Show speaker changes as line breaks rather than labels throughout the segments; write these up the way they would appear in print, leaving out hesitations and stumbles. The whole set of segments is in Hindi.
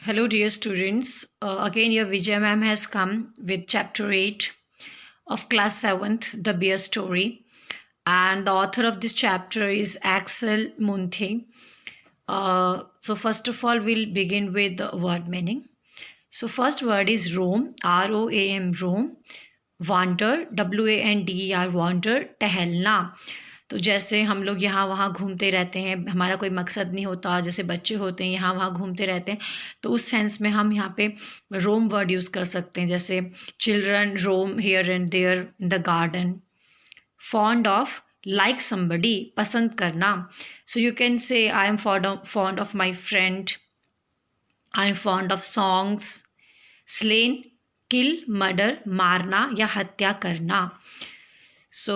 Hello, dear students. Again, your Vijay ma'am has come with chapter 8 of class 7th, The Bear Story. And the author of this chapter is Axel Munthe. So, first of all, we'll begin with the word meaning. So, first word is roam, ROAM, roam. Wander, WANDER, wander, टहलना. तो जैसे हम लोग यहाँ वहाँ घूमते रहते हैं, हमारा कोई मकसद नहीं होता, जैसे बच्चे होते हैं यहाँ वहाँ घूमते रहते हैं, तो उस सेंस में हम यहाँ पे रोम वर्ड यूज़ कर सकते हैं. जैसे children roam here and there in the garden. Fond of, like somebody, पसंद करना. So you can say I am fond of my friend, I am fond of songs. Slain, kill, murder, मारना या हत्या करना. सो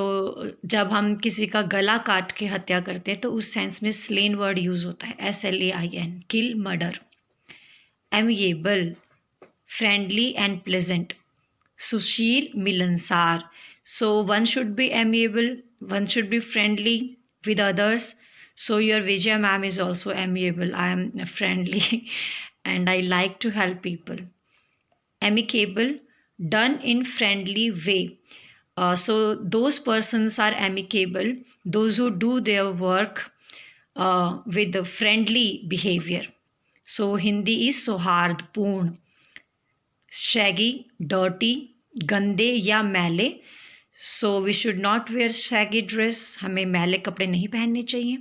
जब हम किसी का गला काट के हत्या करते हैं तो उस सेंस में स्लेन वर्ड यूज़ होता है, SLAIN, kill, murder. Amiable, friendly and pleasant. सुशील, मिलनसार. So one should be amiable, one should be friendly with others. So your Vijay ma'am is also amiable. I am friendly and I like to help people. Amicable, done in friendly way. So those persons are amicable, those who do their work with the friendly behavior. So Hindi is सौहार्दपूर्ण. Shaggy, dirty, गंदे या मैले. So we should not wear shaggy dress, हमें मैले कपड़े नहीं पहनने चाहिए.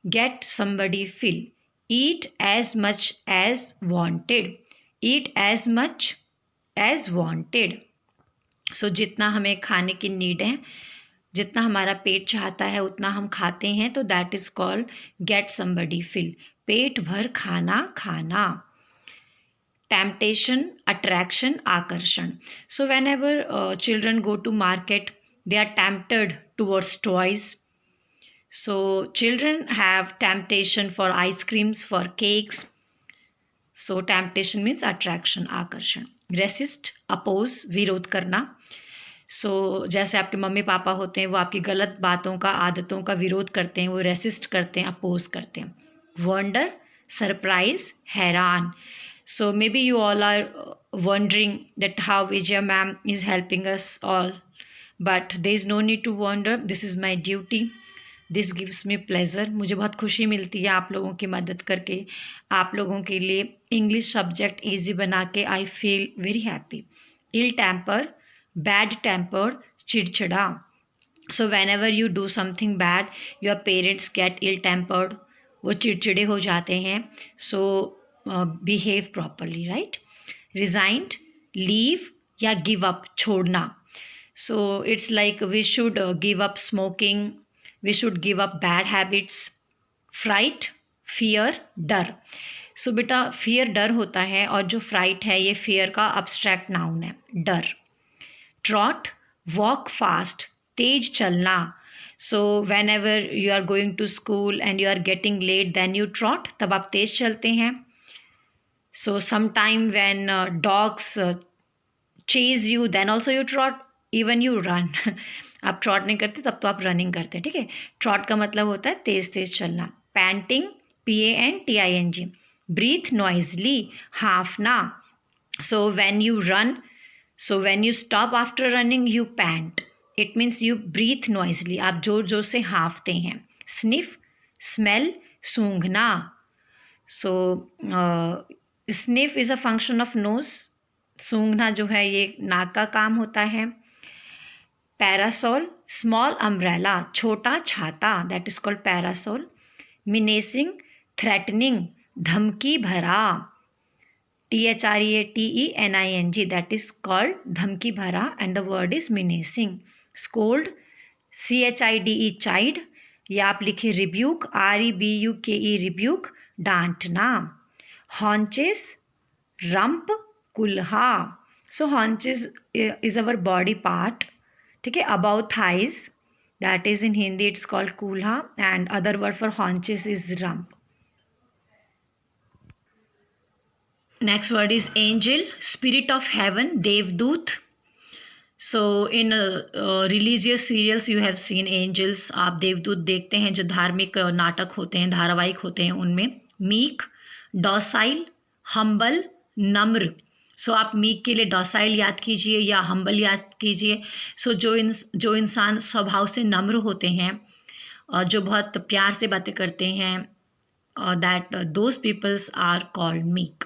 Get somebody fill, eat as much as wanted. Eat as much as wanted. So जितना हमें खाने की नीड है, जितना हमारा पेट चाहता है उतना हम खाते हैं, तो that is called get somebody fill. पेट भर खाना खाना. Temptation, attraction, आकर्षण. So whenever children go to market, they are tempted towards toys. So children have temptation for ice creams, for cakes. So temptation means attraction, आकर्षण. Resist, oppose, विरोध करना. So जैसे आपके मम्मी पापा होते हैं, वो आपकी गलत बातों का, आदतों का विरोध करते हैं, वो रेसिस्ट करते हैं, अपोज करते हैं. Wonder, सरप्राइज, हैरान. So maybe you all are wondering that how Vijaya ma'am is helping us all. But there is no need to wonder. This is my duty. This gives me pleasure. मुझे बहुत खुशी मिलती है आप लोगों की मदद करके, आप लोगों के लिए इंग्लिश सब्जेक्ट ईजी बना के. I feel very happy. Ill temper, bad tempered, चिड़चिड़ा. So whenever you do something bad, your parents get ill tempered. वो चिड़चिड़े हो जाते हैं. सो behave properly, right? Resigned, leave या give up, छोड़ना. So it's like we should give up smoking, we should give up bad habits. Fright, fear, डर. So बेटा fear डर होता है, और जो fright है ये fear का abstract noun है, डर. Trot, walk fast, तेज चलना. So whenever you are going to school and you are getting late, then you trot, तब आप तेज चलते हैं. So sometime when dogs chase you, then also you trot, even you run. आप ट्रॉट नहीं करते तब तो आप रनिंग करते हैं, ठीक है. ट्रॉट का मतलब होता है तेज तेज चलना. Panting, PANTING. ब्रीथ नॉइजली, हाफना. So when you run, so when you stop after running you pant. It means you breathe noisily, आप जोर जोर से हाफते हैं. स्निफ, स्मेल, सूंघना. So sniff is a function of nose. सूंघना जो है ये नाक का काम होता है. पैरासोल, स्मॉल अम्ब्रेला, छोटा छाता, that is called parasol. Menacing, threatening, धमकी भरा. THREATENING, दैट इज़ कॉल्ड धमकी भरा, and the word is menacing. Scold, CHIDE, chide, या आप लिखे रिब्यूक, REBUKE, रिब्यूक, डांटना. haunches, rump, कुल्हा. So haunches is our body part, ठीक है, above thighs. That is in Hindi it's called kulha, and other word for haunches is rump. Next word is angel, spirit of heaven, devdut. So in religious serials you have seen angels. आप देवदूत देखते हैं जो धार्मिक नाटक होते हैं, धारावाहिक होते हैं उनमें. meek, docile, हम्बल, नम्र। सो आप मीक के लिए डॉसाइल याद कीजिए या हम्बल याद कीजिए। सो जो इंसान स्वभाव से नम्र होते हैं, जो बहुत प्यार से बातें करते हैं, that those peoples are called meek.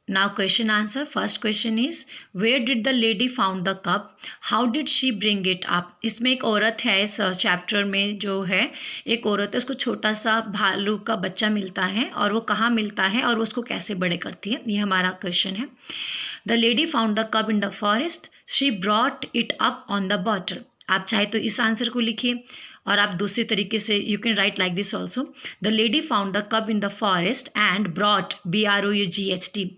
Now question answer. First question is, where did the lady found the cup? How did she bring it up? इसमें एक औरत है, इस चैप्टर में जो है एक औरत है, उसको छोटा सा भालू का बच्चा मिलता है और वो कहाँ मिलता है और वो उसको कैसे बड़े करती है, ये हमारा क्वेश्चन है। The lady found the cup in the forest. She brought it up on the bottle. आप चाहे तो इस आंसर को लिखिए और आप दूसरे तरीके से you can write like this also. The lady found the cup in the forest and brought BROUGHT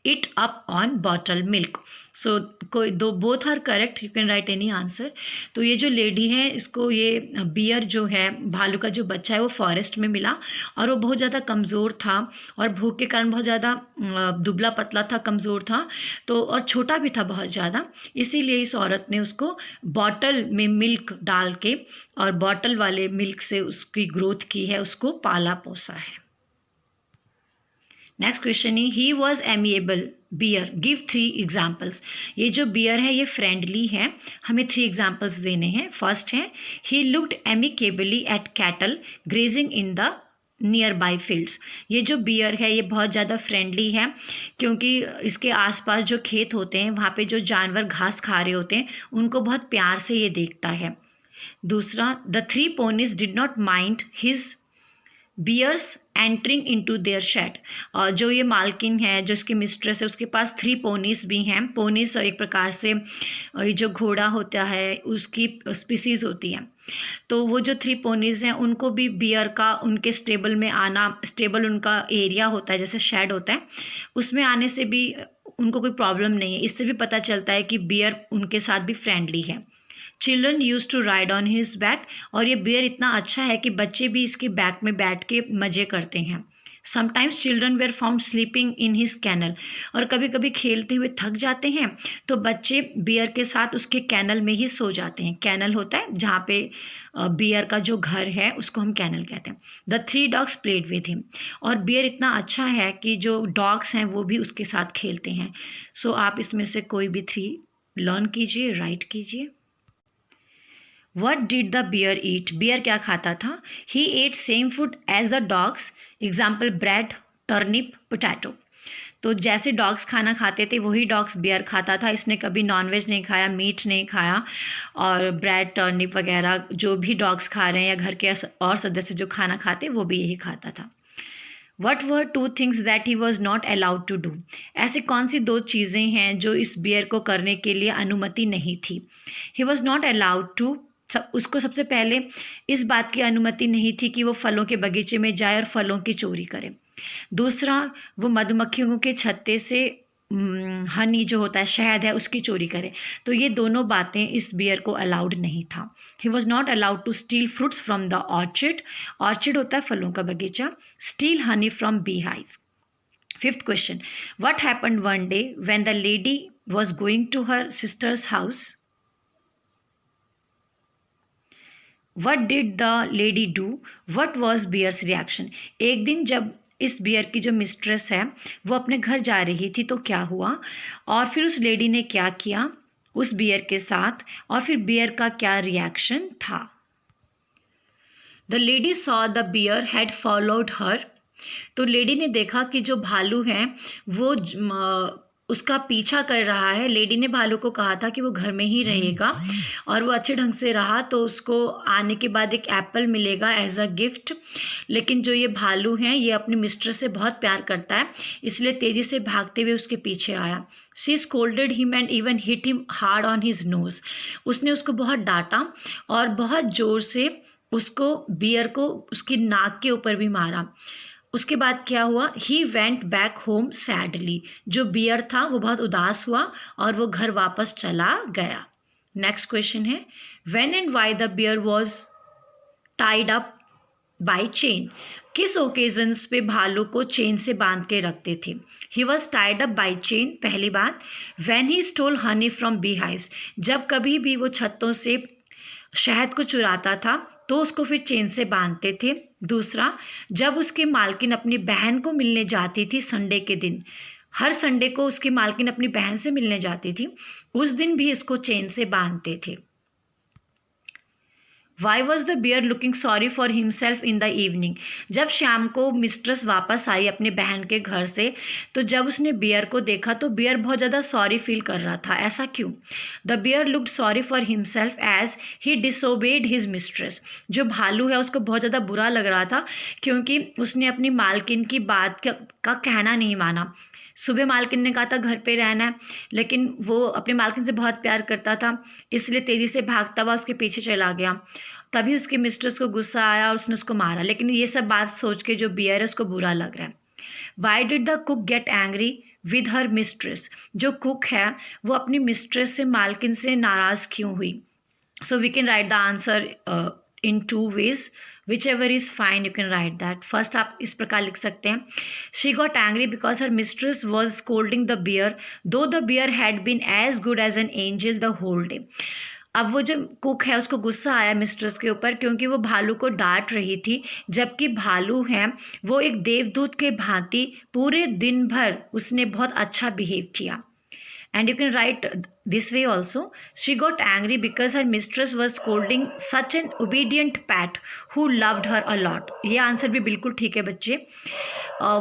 it up on bottle milk. So कोई दो both are correct, you can write any answer. तो ये जो लेडी है, इसको ये बियर जो है, भालू का जो बच्चा है, वो फॉरेस्ट में मिला और वो बहुत ज़्यादा कमज़ोर था और भूख के कारण बहुत ज़्यादा दुबला पतला था, कमज़ोर था, तो और छोटा भी था बहुत ज़्यादा। इसीलिए इस औरत ने उसको बॉटल में मिल्क डाल के और बॉटल वाले मिल्क से उसकी ग्रोथ की है, उसको पाला पोसा है। Next question he was amiable bear, give 3 examples. ये जो बियर है ये फ्रेंडली है, हमें 3 एग्जाम्पल्स देने हैं। फर्स्ट है, he looked amicably at cattle grazing in the nearby fields. ये जो बियर है ये बहुत ज़्यादा फ्रेंडली है क्योंकि इसके आसपास जो खेत होते हैं वहाँ पे जो जानवर घास खा रहे होते हैं उनको बहुत प्यार से ये देखता है। दूसरा, the 3 ponies did not mind his bears entering into their shed. और जो ये मालकिन है, जो इसकी मिस्ट्रेस है, उसके पास 3 पोनीस भी हैं। पोनीस एक प्रकार से ये जो घोड़ा होता है उसकी स्पीसीज़ होती है। तो वो जो 3 पोनीज़ हैं उनको भी बियर का उनके स्टेबल में आना, स्टेबल उनका एरिया होता है जैसे शेड होता है, उसमें आने से भी उनको कोई प्रॉब्लम नहीं है। इससे भी पता चलता है कि बियर उनके साथ भी फ्रेंडली है। Children use to ride on his back, और ये बियर इतना अच्छा है कि बच्चे भी इसके बैक में बैठ के मज़े करते हैं। Sometimes children were found sleeping in his kennel, और कभी कभी खेलते हुए थक जाते हैं तो बच्चे बियर के साथ उसके कैनल में ही सो जाते हैं। कैनल होता है जहाँ पे बियर का जो घर है उसको हम कैनल कहते हैं। The 3 dogs played with him, और बियर इतना अच्छा है कि जो डॉग्स हैं वो भी उसके साथ खेलते हैं। सो आप इसमें से कोई भी 3 लर्न कीजिए, राइट कीजिए। What did the bear eat? Bear क्या खाता था? He ate same food as the dogs. Example, bread, turnip, potato. तो जैसे डॉग्स खाना खाते थे वही डॉग्स बियर खाता था। इसने कभी नॉनवेज नहीं खाया, मीट नहीं खाया, और ब्रेड, टर्निप वगैरह जो भी डॉग्स खा रहे हैं या घर के और सदस्य जो खाना खाते वो भी यही खाता था। What were 2 things that he was not allowed to do? ऐसे कौन सी 2 चीज़ें हैं जो इस बियर को करने के लिए अनुमति नहीं थी? He was not allowed to, उसको सबसे पहले इस बात की अनुमति नहीं थी कि वो फलों के बगीचे में जाए और फलों की चोरी करे। दूसरा, वो मधुमक्खियों के छत्ते से हनी जो होता है, शहद है, उसकी चोरी करे। तो ये दोनों बातें इस बियर को अलाउड नहीं था। He was not allowed to steal fruits from the orchard, orchard होता है फलों का बगीचा, steal honey from beehive. 5th question, what happened one day when the lady was going to her sister's house? What did the lady do? What was Bear's reaction? एक दिन जब इस बियर की जो मिस्ट्रेस है वो अपने घर जा रही थी तो क्या हुआ, और फिर उस लेडी ने क्या किया उस बियर के साथ, और फिर बियर का क्या रिएक्शन था। The lady saw the bear had followed her. तो लेडी ने देखा कि जो भालू है वो उसका पीछा कर रहा है। लेडी ने भालू को कहा था कि वो घर में ही रहेगा और वो अच्छे ढंग से रहा तो उसको आने के बाद एक एप्पल मिलेगा एज अ गिफ्ट। लेकिन जो ये भालू हैं ये अपनी मिस्ट्रेस से बहुत प्यार करता है, इसलिए तेज़ी से भागते हुए उसके पीछे आया। She scolded him and even hit him hard on his nose. उसने उसको बहुत डांटा और बहुत ज़ोर से उसको बियर को उसकी नाक के ऊपर भी मारा। उसके बाद क्या हुआ, he went back home sadly. जो बियर था वो बहुत उदास हुआ और वो घर वापस चला गया। नेक्स्ट क्वेश्चन है, when and why the bear was tied up by chain? किस ओकेजन्स पे भालू को चेन से बांध के रखते थे? He was tied up by chain, पहली बात। When he stole honey from beehives, जब कभी भी वो छत्तों से शहद को चुराता था तो उसको फिर चेन से बांधते थे। दूसरा, जब उसकी मालकिन अपनी बहन को मिलने जाती थी संडे के दिन, हर संडे को उसकी मालकिन अपनी बहन से मिलने जाती थी, उस दिन भी इसको चेन से बांधते थे। Why was the bear looking sorry for himself in the evening? जब शाम को मिस्ट्रेस वापस आई अपने बहन के घर से, तो जब उसने बियर को देखा तो बियर बहुत ज़्यादा सॉरी फील कर रहा था। ऐसा क्यों? The bear looked sorry for himself as he disobeyed his mistress. जो भालू है उसको बहुत ज़्यादा बुरा लग रहा था क्योंकि उसने अपनी मालकिन की बात का कहना नहीं माना। सुबह मालकिन ने कहा था घर पे रहना है, लेकिन वो अपनी मालकिन से बहुत प्यार करता था, इसलिए तेज़ी से भागता हुआ उसके पीछे चला गया। तभी उसकी मिस्ट्रेस को गुस्सा आया और उसने उसको मारा। लेकिन ये सब बात सोच के जो बियर है उसको बुरा लग रहा है। Why did the cook get angry with her mistress? जो कुक है वो अपनी मिस्ट्रेस से, मालकिन से नाराज़ क्यों हुई? So we can write the answer in 2 ways. Whichever is fine, you can write that. First आप इस प्रकार लिख सकते हैं, she got angry because her mistress was scolding the bear, though the bear had been as good as an angel the whole day. अब वो जो कुक है उसको गुस्सा आया मिस्ट्रेस के ऊपर क्योंकि वो भालू को डांट रही थी, जबकि भालू है वो एक देवदूत के भांति पूरे दिन भर उसने बहुत अच्छा बिहेव किया। And you can write this way also. She got angry because her mistress was scolding such an obedient pet who loved her a lot. ये आंसर भी बिल्कुल ठीक है बच्चे।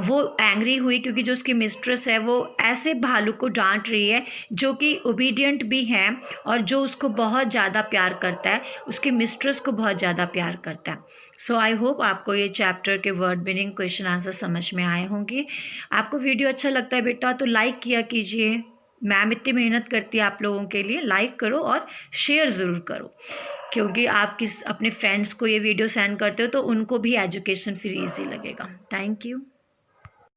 वो एंग्री हुई क्योंकि जो उसकी मिस्ट्रेस है वो ऐसे भालू को डांट रही है जो कि ओबीडियंट भी है और जो उसको बहुत ज़्यादा प्यार करता है, उसकी मिस्ट्रेस को बहुत ज़्यादा प्यार करता है। सो आई होप आपको ये चैप्टर के वर्ड मीनिंग, क्वेश्चन आंसर समझ में आए होंगे। आपको वीडियो अच्छा लगता है बेटा तो लाइक किया कीजिए। मैम इतनी मेहनत करती है आप लोगों के लिए, लाइक करो और शेयर ज़रूर करो, क्योंकि आप अपने फ्रेंड्स को ये वीडियो सेंड करते हो तो उनको भी एजुकेशन फिर ईजी लगेगा। Thank you.